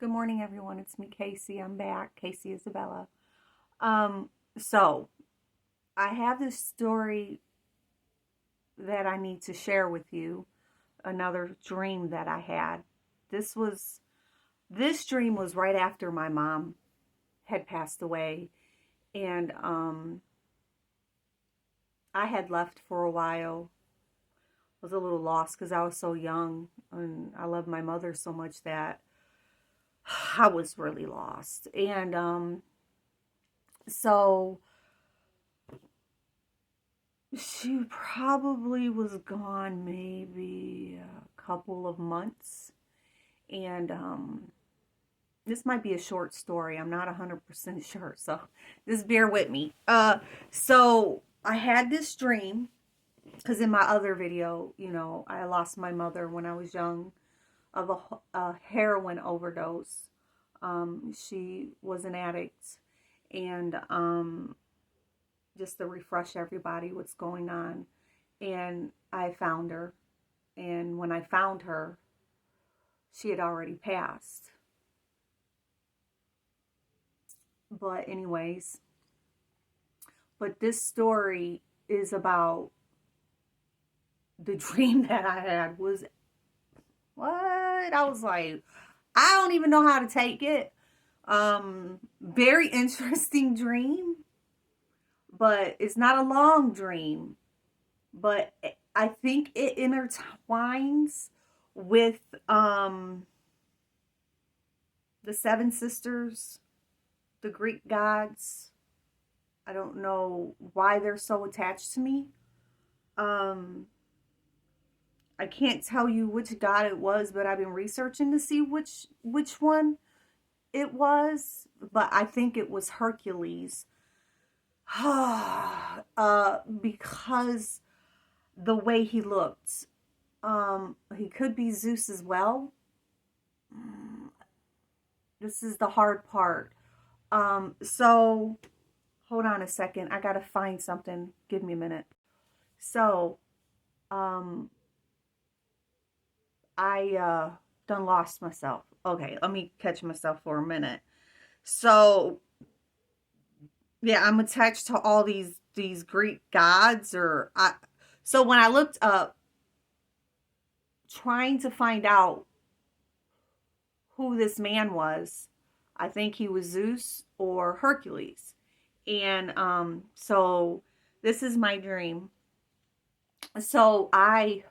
Good morning, everyone. It's me, Casey. I'm back. Casey Isabella. So I have this story that I need to share with you. Another dream that I had. This was this dream was right after my mom had passed away, and I had left for a while. Was a little lost because I was so young, and I loved my mother so much that I was really lost. And so she probably was gone maybe a couple of months. And this might be a short story. I'm not 100% sure. So just bear with me. So I had this dream because in my other video, I lost my mother when I was young of a heroin overdose. She was an addict. And just to refresh everybody what's going on. And I found her. And when I found her, she had already passed. But anyways, this story is about the dream that I had was what? I was like, I don't even know how to take it. Very interesting dream, but it's not a long dream. But I think it intertwines with the seven sisters, the Greek gods. I don't know why they're so attached to me. I can't tell you which god it was, but I've been researching to see which one it was. But I think it was Hercules. Because the way he looked. He could be Zeus as well. This is the hard part. So hold on a second. I gotta find something. Give me a minute. So, I done lost myself. Okay, let me catch myself for a minute. So, yeah, I'm attached to all these Greek gods, so when I looked up trying to find out who this man was, I think he was Zeus or Hercules. And so this is my dream. So I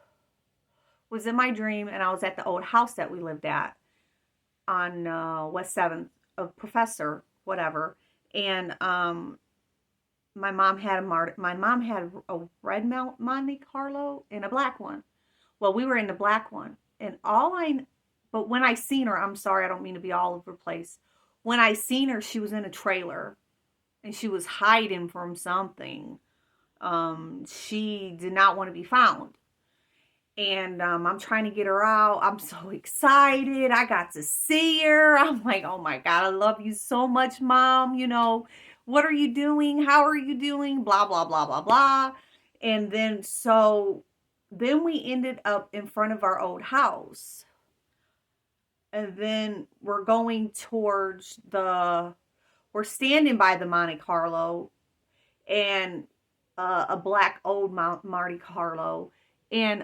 was in my dream and I was at the old house that we lived at on West 7th, a professor, whatever. And my mom had a red Monte Carlo and a black one. Well, we were in the black one. And but when I seen her, I'm sorry, I don't mean to be all over the place. When I seen her, she was in a trailer and she was hiding from something. She did not want to be found. And I'm trying to get her out. I'm so excited. I got to see her. I'm like, oh my God, I love you so much, Mom. What are you doing? How are you doing? Blah, blah, blah, blah, blah. And then we ended up in front of our old house. And then we're going towards we're standing by the Monte Carlo and a black old Monte Carlo. And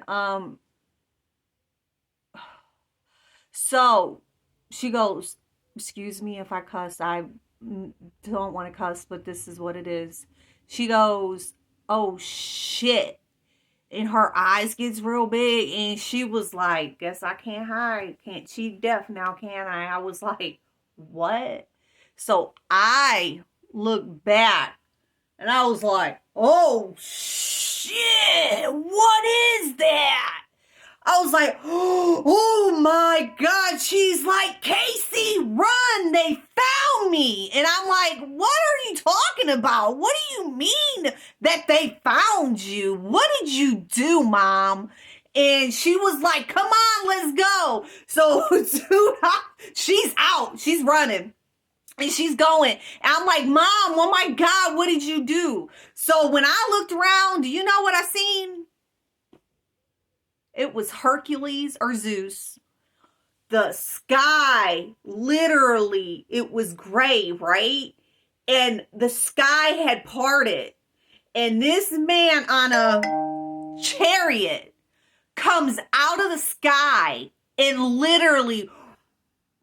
so she goes, excuse me if I cuss. I don't want to cuss, but this is what it is. She goes, oh shit. And her eyes gets real big. And she was like, guess I can't hide. Can't cheat deaf now, can I? I was like, what? So I looked back and I was like, oh shit, what is that? I was like, oh my God. She's like, Casey, run. They found me. And I'm like, what are you talking about? What do you mean that they found you? What did you do, Mom? And she was like, come on, let's go. So dude, she's out. She's running. And she's going. And I'm like, Mom, oh my God, what did you do? So when I looked around, do you know what I seen? It was Hercules or Zeus the sky, literally, it was gray, right? And the sky had parted. And this man on a chariot comes out of the sky and literally,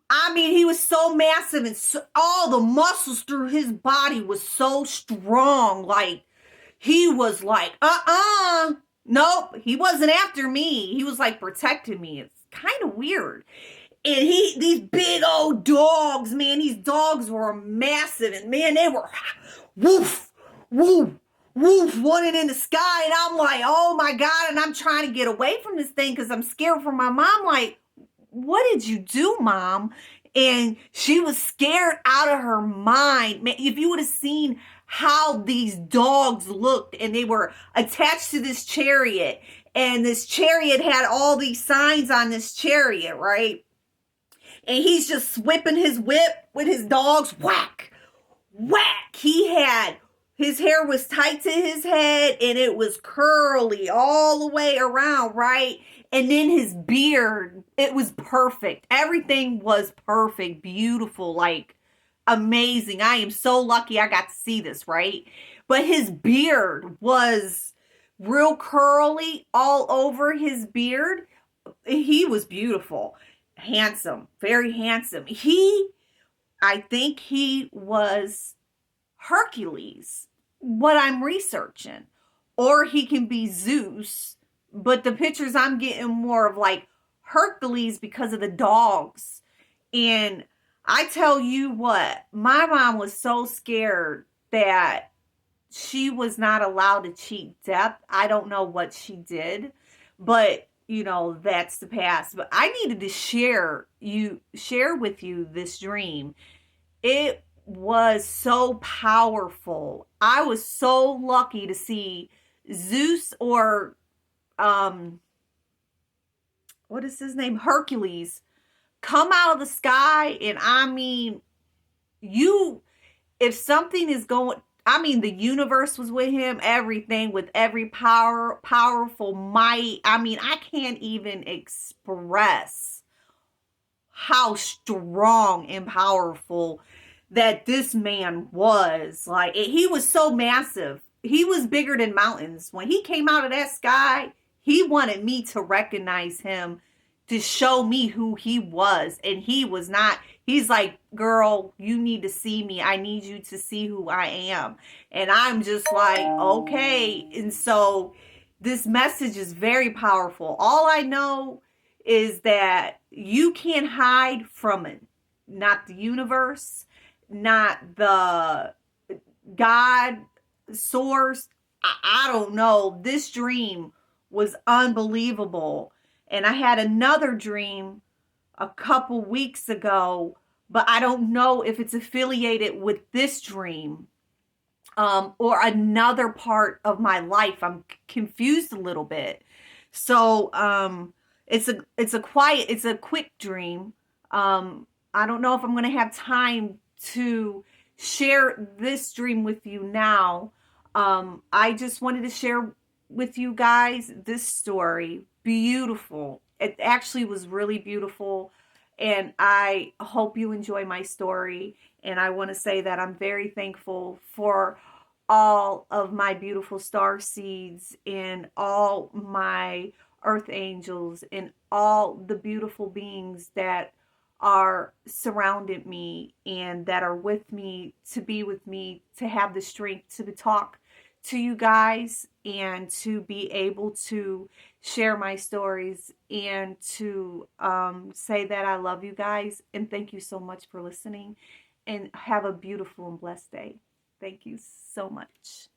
I mean, he was so massive and all the muscles through his body was so strong. Like, he was like, nope, he wasn't after me. He was like protecting me. It's kind of weird. And these big old dogs, man, these dogs were massive. And man, they were woof, woof, woof, running in the sky. And I'm like, oh my God. And I'm trying to get away from this thing because I'm scared for my mom. Like, what did you do, Mom? And she was scared out of her mind. Man, if you would have seen how these dogs looked, and they were attached to this chariot, and this chariot had all these signs on this chariot, right? And he's just whipping his whip with his dogs. Whack, whack. His hair was tight to his head and it was curly all the way around, right? And then his beard, it was perfect. Everything was perfect, beautiful, like amazing. I am so lucky I got to see this, right? But his beard was real curly all over his beard. He was beautiful, handsome, very handsome. I think he was Hercules, what I'm researching. Or he can be Zeus, but the pictures I'm getting more of like Hercules because of the dogs. And I tell you what, my mom was so scared that she was not allowed to cheat death. I don't know what she did, but you know, that's the past. But I needed to share with you this dream. It was so powerful. I was so lucky to see Zeus or what is his name? Hercules come out of the sky. And I mean, if something is going, I mean, the universe was with him, everything, with every powerful might. I mean, I can't even express how strong and powerful that this man was. Like, he was so massive. He was bigger than mountains. When he came out of that sky, he wanted me to recognize him, to show me who he was. And he was not, he's like, girl, you need to see me. I need you to see who I am. And I'm just like, okay. And so this message is very powerful. All I know is that you can't hide from it. Not the universe, not the God source. I don't know. This dream was unbelievable. And I had another dream a couple weeks ago, but I don't know if it's affiliated with this dream or another part of my life. I'm confused a little bit. So it's a quick dream. I don't know if I'm going to have time to share this dream with you now. I just wanted to share with you guys this story. Beautiful. It actually was really beautiful. And I hope you enjoy my story. And I want to say that I'm very thankful for all of my beautiful star seeds and all my earth angels and all the beautiful beings that are surrounded me and that are with me, to be with me, to have the strength to talk to you guys and to be able to share my stories and to say that I love you guys and thank you so much for listening, and have a beautiful and blessed day. Thank you so much.